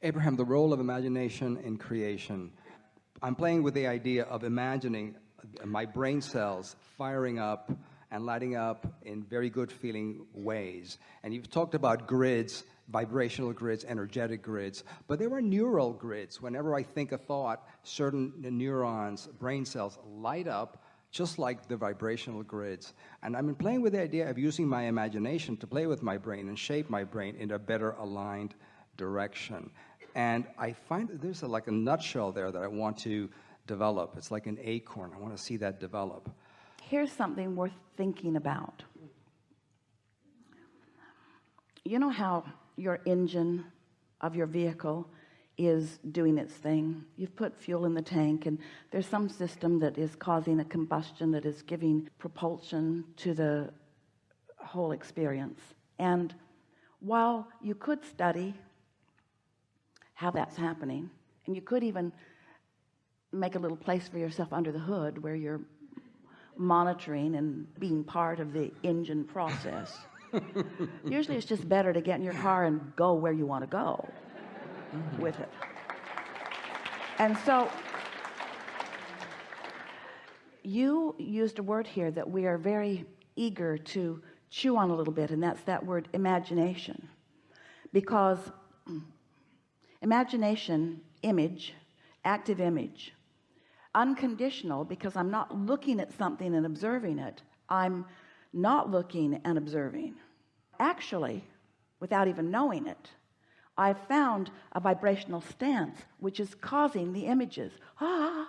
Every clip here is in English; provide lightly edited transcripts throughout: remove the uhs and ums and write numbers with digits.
Abraham, the role of imagination in creation. I'm playing with the idea of imagining my brain cells firing up and lighting up in very good feeling ways. And you've talked about grids, vibrational grids, energetic grids, but there are neural grids. Whenever I think a thought, certain neurons, brain cells light up just like the vibrational grids. And I've been playing with the idea of using my imagination to play with my brain and shape my brain in a better aligned direction. And I find that there's like a nutshell there that I want to develop. It's like an acorn. I want to see that develop. Here's something worth thinking about. You know how your engine of your vehicle is doing its thing? You've put fuel in the tank and there's some system that is causing a combustion that is giving propulsion to the whole experience. And while you could study how that's happening, and you could even make a little place for yourself under the hood where you're monitoring and being part of the engine process. Usually it's just better to get in your car and go where you want to go with it. And so you used a word here that we are very eager to chew on a little bit, and that's that word imagination. Because imagination, image, active image, unconditional, because I'm not looking at something and observing it. I'm not looking and observing. Actually, without even knowing it, I've found a vibrational stance which is causing the images. I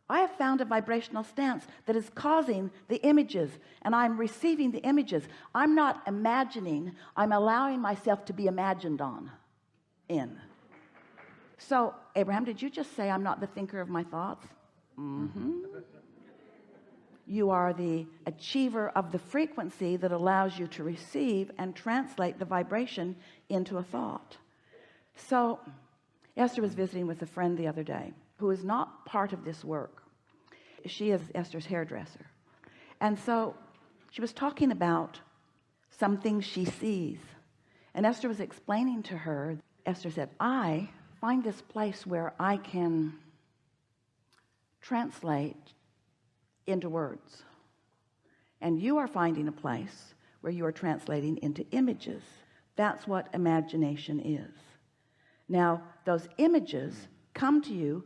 have found a vibrational stance that is causing the images, and I'm receiving the images. I'm not imagining, I'm allowing myself to be imagined on. So Abraham, did you just say I'm not the thinker of my thoughts? You are the achiever of the frequency that allows you to receive and translate the vibration into a thought. So Esther was visiting with a friend the other day who is not part of this work. She is Esther's hairdresser, and so she was talking about some things she sees, and Esther was explaining to her. Esther said, I find this place where I can translate into words, and you are finding a place where you are translating into images. That's what imagination is. Now those images come to you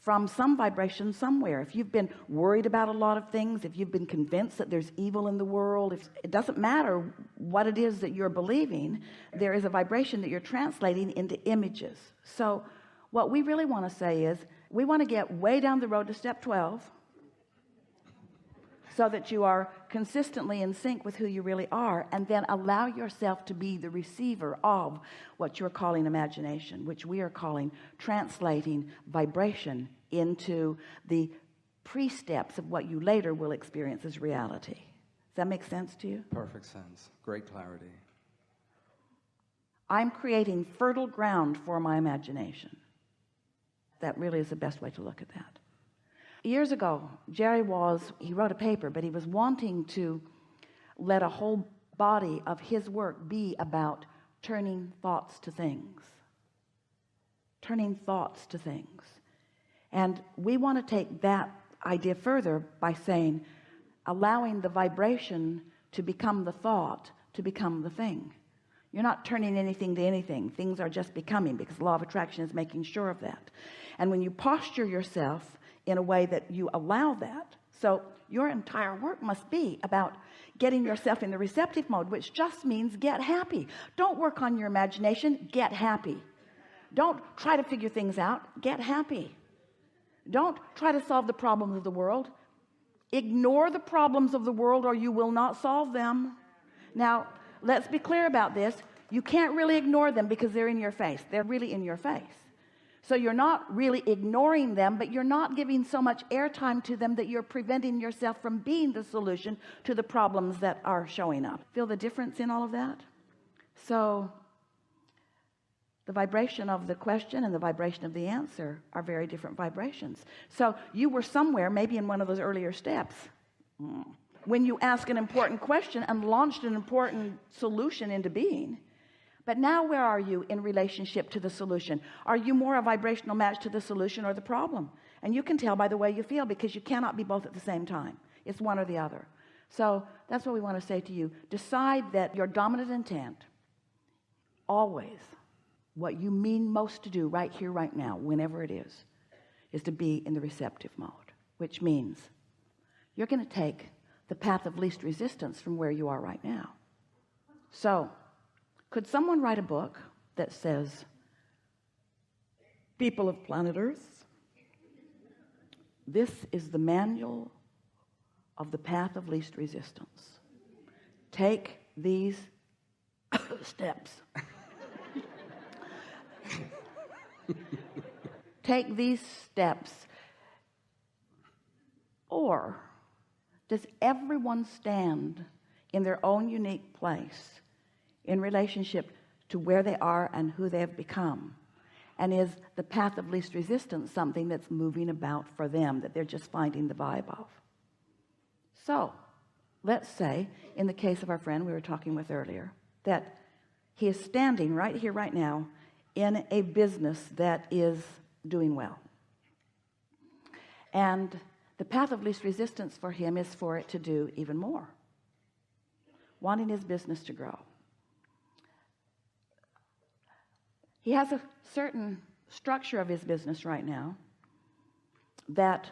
from some vibration somewhere. If you've been worried about a lot of things, if you've been convinced that there's evil in the world, if it doesn't matter what it is that you're believing, there is a vibration that you're translating into images. So what we really want to say is we want to get way down the road to step 12 so that you are consistently in sync with who you really are, and then allow yourself to be the receiver of what you're calling imagination, which we are calling translating vibration into the pre-steps of what you later will experience as reality. Does that make sense to you? Perfect sense. Great clarity. I'm creating fertile ground for my imagination. That really is the best way to look at that. Years ago, he wrote a paper, but he was wanting to let a whole body of his work be about turning thoughts to things. Turning thoughts to things. And we want to take that idea further by saying, allowing the vibration to become the thought, to become the thing. You're not turning anything to anything. Things are just becoming, because the law of attraction is making sure of that. And when you posture yourself in a way that you allow that, so your entire work must be about getting yourself in the receptive mode, which just means get happy. Don't work on your imagination, get happy. Don't try to figure things out, get happy. Don't try to solve the problems of the world. Ignore the problems of the world or you will not solve them. Now let's be clear about this. You can't really ignore them because they're in your face. They're really in your face. So you're not really ignoring them, but you're not giving so much airtime to them that you're preventing yourself from being the solution to the problems that are showing up. Feel the difference in all of that? So the vibration of the question and the vibration of the answer are very different vibrations. So you were somewhere, maybe in one of those earlier steps, when you asked an important question and launched an important solution into being. But now where are you in relationship to the solution? Are you more a vibrational match to the solution or the problem? And you can tell by the way you feel, because you cannot be both at the same time. It's one or the other. So that's what we want to say to you. Decide that your dominant intent, always, what you mean most to do right here, right now, whenever it is to be in the receptive mode, which means you're going to take the path of least resistance from where you are right now. So could someone write a book that says, people of planet Earth, this is the manual of the path of least resistance. Take these steps. Take these steps. Or does everyone stand in their own unique place in relationship to where they are and who they have become? And is the path of least resistance something that's moving about for them, that they're just finding the vibe of? So let's say, in the case of our friend we were talking with earlier, that he is standing right here, right now, in a business that is doing well. And the path of least resistance for him is for it to do even more, wanting his business to grow. He has a certain structure of his business right now that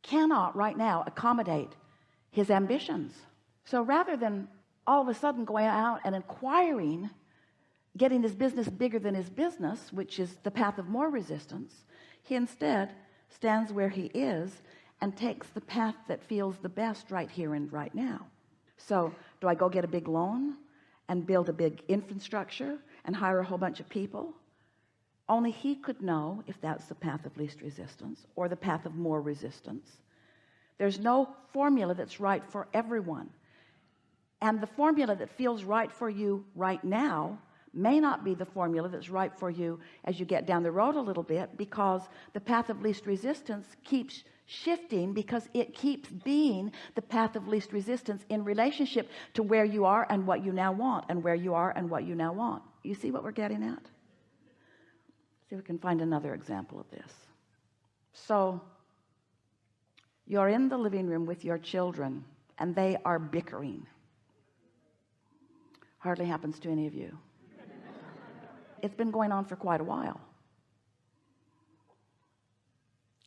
cannot right now accommodate his ambitions. So rather than all of a sudden going out and inquiring, getting his business bigger than his business, which is the path of more resistance, he instead stands where he is and takes the path that feels the best right here and right now. So do I go get a big loan and build a big infrastructure and hire a whole bunch of people? Only he could know if that's the path of least resistance or the path of more resistance. There's no formula that's right for everyone. And the formula that feels right for you right now may not be the formula that's right for you as you get down the road a little bit, because the path of least resistance keeps shifting, because it keeps being the path of least resistance in relationship to where you are and what you now want, and where you are and what you now want. You see what we're getting at? See if we can find another example of this. So you're in the living room with your children and they are bickering. Hardly happens to any of you. It's been going on for quite a while.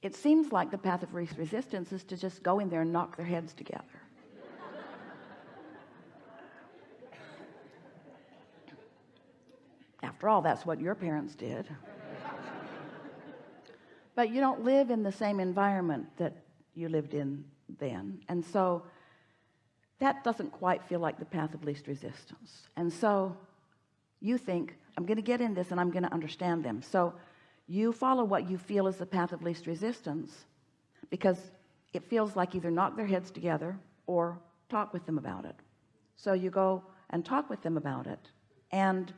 It seems like the path of least resistance is to just go in there and knock their heads together. After all, that's what your parents did. But you don't live in the same environment that you lived in then. And so that doesn't quite feel like the path of least resistance. And so you think, I'm going to get in this and I'm going to understand them. So you follow what you feel is the path of least resistance, because it feels like either knock their heads together or talk with them about it. So you go and talk with them about it. And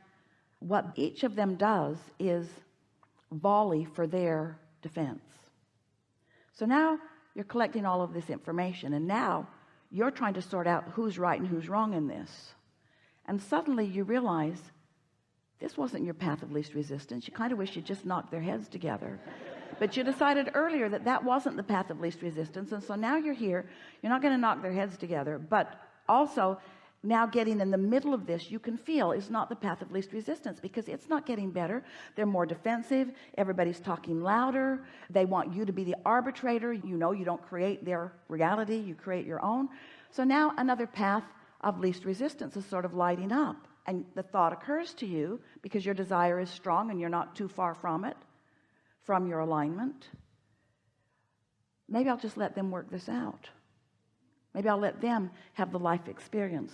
what each of them does is volley for their defense. So now you're collecting all of this information, and now you're trying to sort out who's right and who's wrong in this. And suddenly you realize this wasn't your path of least resistance. You kind of wish you'd just knocked their heads together. But you decided earlier that that wasn't the path of least resistance. And so now you're here. You're not going to knock their heads together. But also, now getting in the middle of this, you can feel is not the path of least resistance, because it's not getting better. They're more defensive. Everybody's talking louder. They want you to be the arbitrator. You know, you don't create their reality. You create your own. So now another path of least resistance is sort of lighting up. And the thought occurs to you, because your desire is strong and you're not too far from it, from your alignment. Maybe I'll just let them work this out. Maybe I'll let them have the life experience.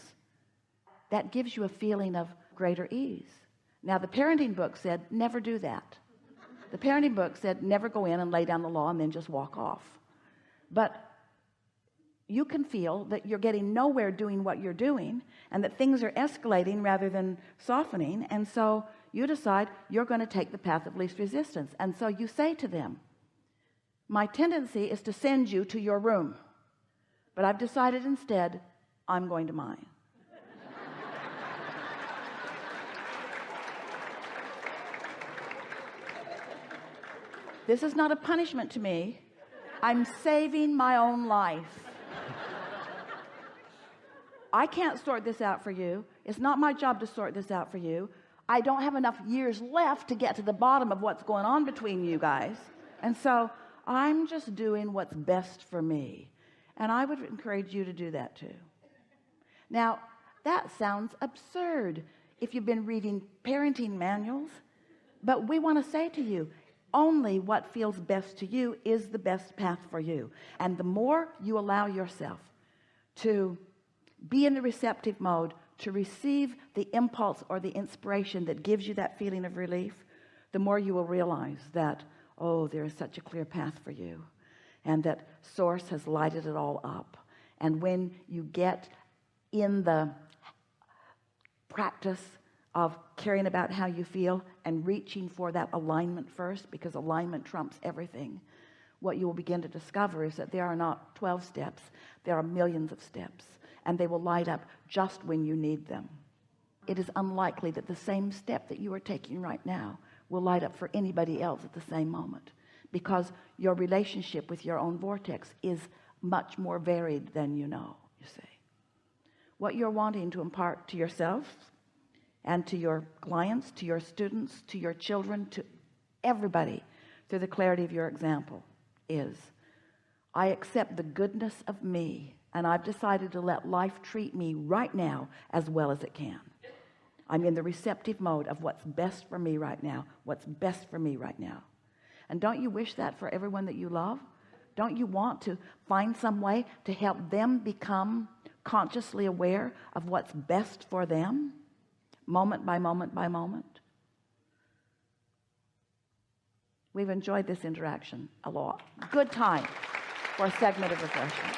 That gives you a feeling of greater ease. Now, the parenting book said, never do that. The parenting book said, never go in and lay down the law and then just walk off. But you can feel that you're getting nowhere doing what you're doing, and that things are escalating rather than softening. And so you decide you're going to take the path of least resistance. And so you say to them, my tendency is to send you to your room, but I've decided instead I'm going to mine. This is not a punishment to me. I'm saving my own life. I can't sort this out for you. It's not my job to sort this out for you. I don't have enough years left to get to the bottom of what's going on between you guys. And so I'm just doing what's best for me. And I would encourage you to do that too. Now, that sounds absurd if you've been reading parenting manuals, but we want to say to you, only what feels best to you is the best path for you. And the more you allow yourself to be in the receptive mode, to receive the impulse or the inspiration that gives you that feeling of relief, the more you will realize that, oh, there is such a clear path for you, and that Source has lighted it all up. And when you get in the practice of caring about how you feel and reaching for that alignment first, because alignment trumps everything, what you will begin to discover is that there are not 12 steps, there are millions of steps, and they will light up just when you need them. It is unlikely that the same step that you are taking right now will light up for anybody else at the same moment, because your relationship with your own vortex is much more varied than you know, you see. What you're wanting to impart to yourself and to your clients, to your students, to your children, to everybody through the clarity of your example is, I accept the goodness of me, and I've decided to let life treat me right now as well as it can. I'm in the receptive mode of what's best for me right now, what's best for me right now. And don't you wish that for everyone that you love? Don't you want to find some way to help them become consciously aware of what's best for them, moment by moment by moment? We've enjoyed this interaction a lot. Good time for a segment of refreshment.